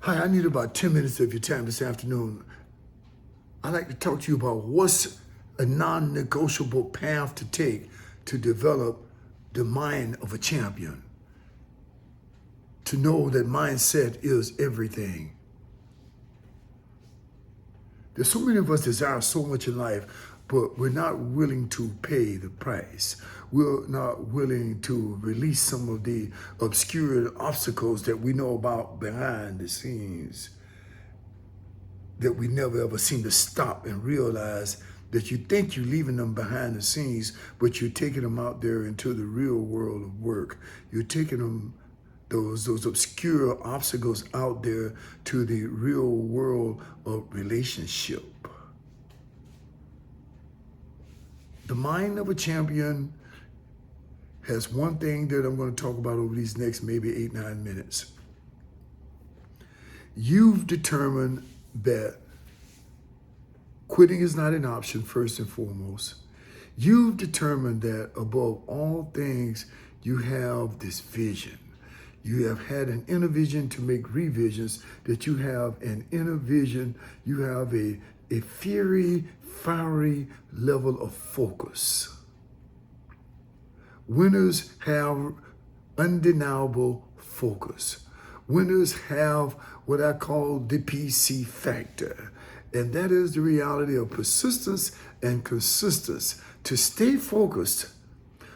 Hi, I need about 10 minutes of your time this afternoon. I'd like to talk to you about what's a non-negotiable path to take to develop the mind of a champion. To know that mindset is everything. There's so many of us desire so much in life, but we're not willing to pay the price. We're not willing to release some of the obscure obstacles that we know about behind the scenes, that we never ever seem to stop and realize that you think you're leaving them behind the scenes, but you're taking them out there into the real world of work. You're taking them, those obscure obstacles out there to the real world of relationship. The mind of a champion has one thing that I'm going to talk about over these next maybe 8-9 minutes. You've determined that quitting is not an option, first and foremost. You've determined that above all things, you have this vision. You have had an inner vision to make revisions, that you have an inner vision, you have a fiery level of focus. Winners have undeniable focus. Winners have what I call the PC factor. And that is the reality of persistence and consistency. To stay focused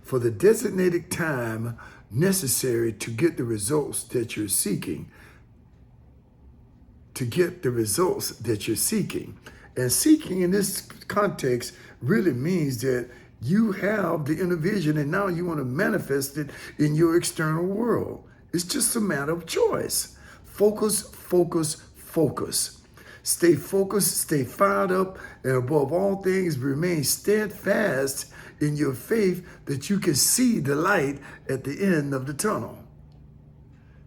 for the designated time necessary to get the results that you're seeking. To get the results that you're seeking. And seeking in this context really means that you have the inner vision and now you want to manifest it in your external world. It's just a matter of choice. Focus, focus, focus. Stay focused, stay fired up, and above all things, remain steadfast in your faith that you can see the light at the end of the tunnel.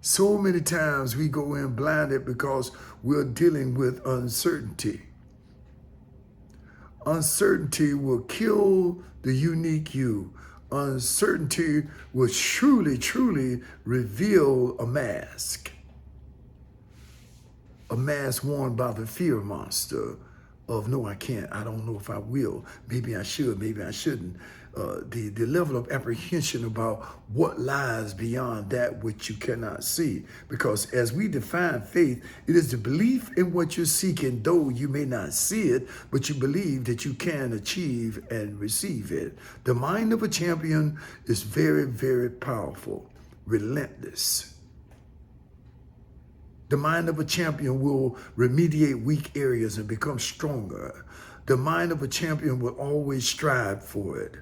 So many times we go in blinded because we're dealing with uncertainty. Uncertainty will kill the unique you. Uncertainty will truly reveal a mask. A mask worn by the fear monster of, no, I can't, I don't know if I will, maybe I should, maybe I shouldn't. The level of apprehension about what lies beyond that which you cannot see. Because as we define faith, it is the belief in what you're seeking, though you may not see it, but you believe that you can achieve and receive it. The mind of a champion is very powerful, relentless. The mind of a champion will remediate weak areas and become stronger. The mind of a champion will always strive for it.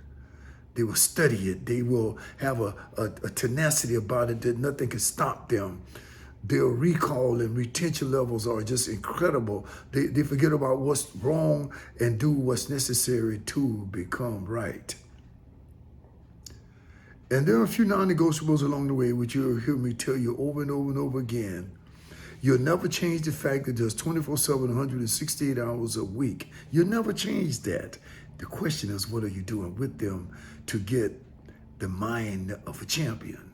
They will study it. They will have a tenacity about it that nothing can stop them. Their recall and retention levels are just incredible. They forget about what's wrong and do what's necessary to become right. And there are a few non-negotiables along the way, which you'll hear me tell you over and over again. You'll never change the fact that there's 24/7, 168 hours a week. You'll never change that. The question is, what are you doing with them to get the mind of a champion?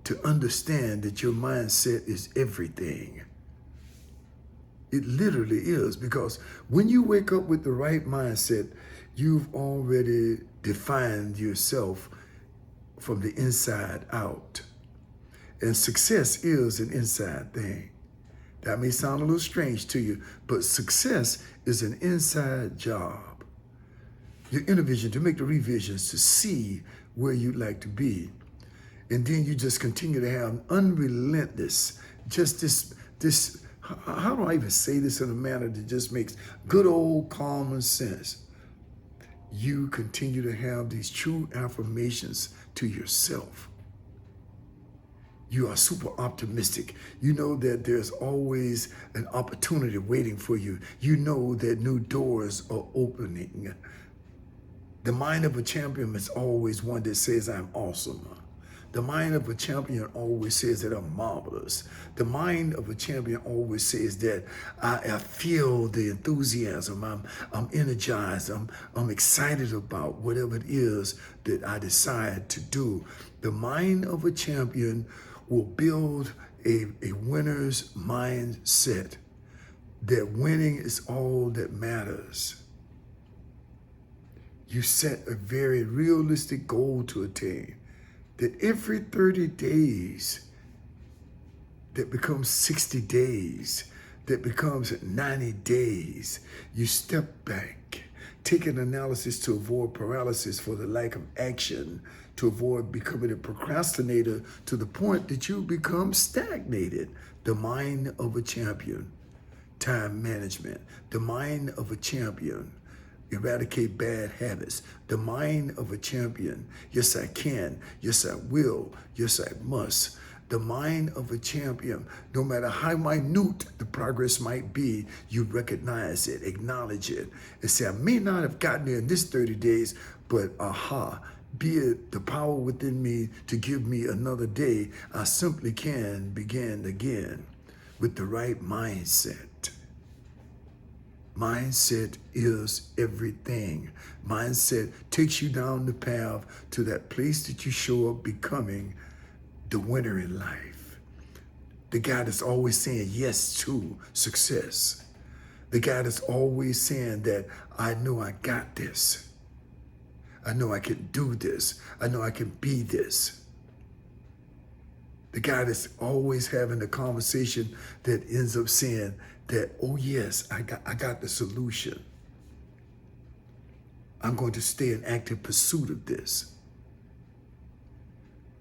To understand that your mindset is everything. It literally is, because when you wake up with the right mindset, you've already defined yourself from the inside out. And success is an inside thing. That may sound a little strange to you, but success is an inside job. Your inner vision, to make the revisions, to see where you'd like to be. And then you just continue to have unrelentless, just this, how do I even say this in a manner that just makes good old common sense? You continue to have these true affirmations to yourself. You are super optimistic. You know that there's always an opportunity waiting for you. You know that new doors are opening. The mind of a champion is always one that says, I'm awesome. The mind of a champion always says that I'm marvelous. The mind of a champion always says that I feel the enthusiasm. I'm energized. I'm excited about whatever it is that I decide to do. The mind of a champion will build a winner's mindset, that winning is all that matters. You set a very realistic goal to attain, that every 30 days, that becomes 60 days, that becomes 90 days, you step back, take an analysis to avoid paralysis for the lack of action, to avoid becoming a procrastinator to the point that you become stagnated. The mind of a champion. Time management. The mind of a champion. Eradicate bad habits. The mind of a champion. Yes, I can. Yes, I will. Yes, I must. The mind of a champion. No matter how minute the progress might be, you recognize it, acknowledge it, and say, I may not have gotten there in this 30 days, but be it the power within me to give me another day, I simply can begin again with the right mindset. Mindset is everything. Mindset takes you down the path to that place that you show up becoming the winner in life. The guy that's always saying yes to success. The guy that's always saying that I know I got this. I know I can do this. I know I can be this. The guy that's always having the conversation that ends up saying that, oh yes, I got the solution. I'm going to stay in active pursuit of this.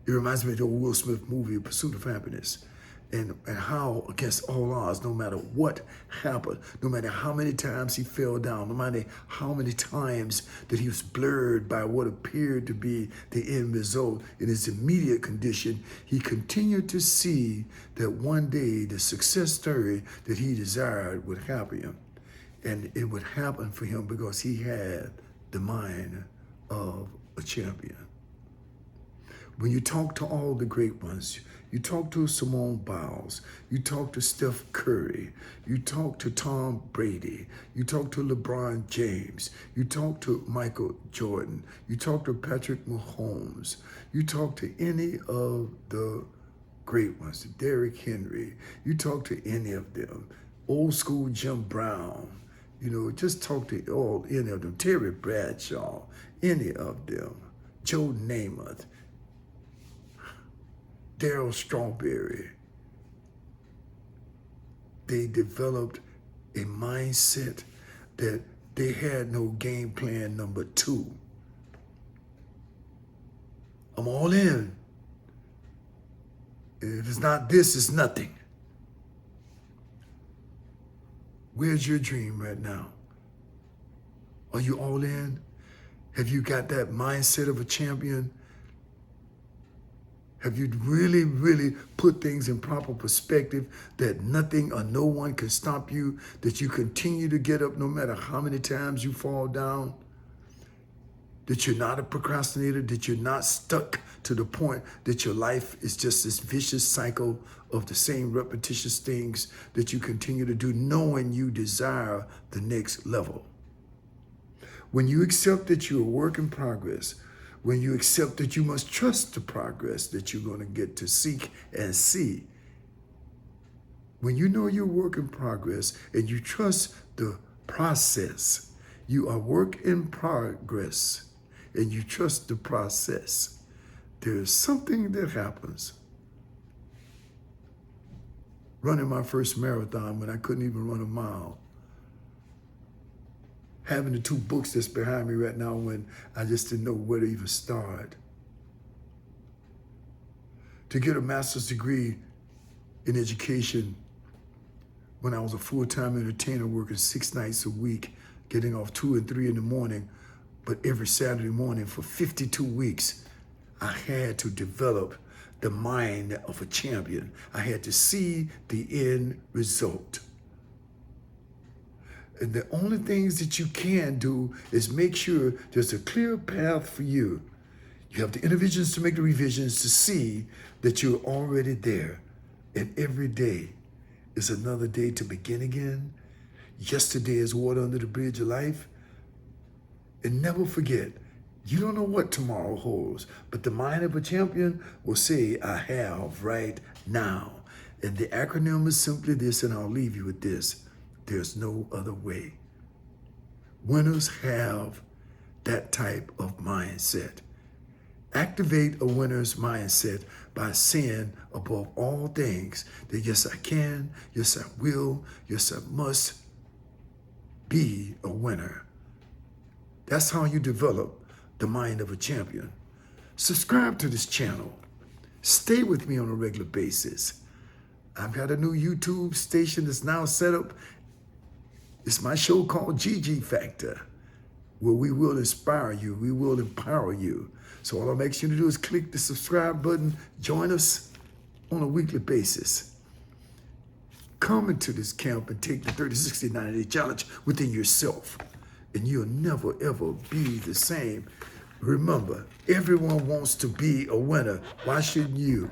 It reminds me of the old Will Smith movie, Pursuit of Happiness, and how against all odds, no matter what happened, no matter how many times he fell down, no matter how many times that he was blurred by what appeared to be the end result in his immediate condition, he continued to see that one day the success story that he desired would happen him. And it would happen for him because he had the mind of a champion. When you talk to all the great ones, you talk to Simone Biles, you talk to Steph Curry, you talk to Tom Brady, you talk to LeBron James, you talk to Michael Jordan, you talk to Patrick Mahomes, you talk to any of the great ones, Derrick Henry, you talk to any of them, old school Jim Brown, just talk to any of them, Terry Bradshaw, any of them, Joe Namath, Darryl Strawberry. They developed a mindset that they had no game plan number 2. I'm all in. If it's not this, it's nothing. Where's your dream right now? Are you all in? Have you got that mindset of a champion? Have you really, really put things in proper perspective that nothing or no one can stop you, that you continue to get up no matter how many times you fall down, that you're not a procrastinator, that you're not stuck to the point that your life is just this vicious cycle of the same repetitious things that you continue to do knowing you desire the next level? When you accept that you're a work in progress, when you accept that you must trust the progress that you're going to get to seek and see, when you know you're work in progress and you trust the process, you are work in progress and you trust the process, there's something that happens. Running my first marathon when I couldn't even run a mile. Having the 2 books that's behind me right now when I just didn't know where to even start. To get a master's degree in education when I was a full-time entertainer working 6 nights a week, getting off 2 and 3 in the morning, but every Saturday morning for 52 weeks, I had to develop the mind of a champion. I had to see the end result. And the only things that you can do is make sure there's a clear path for you. You have the interventions to make the revisions to see that you're already there. And every day is another day to begin again. Yesterday is water under the bridge of life. And never forget, you don't know what tomorrow holds, but the mind of a champion will say, I have right now. And the acronym is simply this, and I'll leave you with this. There's no other way. Winners have that type of mindset. Activate a winner's mindset by saying above all things that yes, I can, yes, I will, yes, I must be a winner. That's how you develop the mind of a champion. Subscribe to this channel. Stay with me on a regular basis. I've got a new YouTube station that's now set up. It's my show called GG Factor, where we will inspire you, we will empower you. So all I'm asking you to do is click the subscribe button, join us on a weekly basis. Come into this camp and take the 30, 60, 90-day challenge within yourself, and you'll never, ever be the same. Remember, everyone wants to be a winner. Why shouldn't you?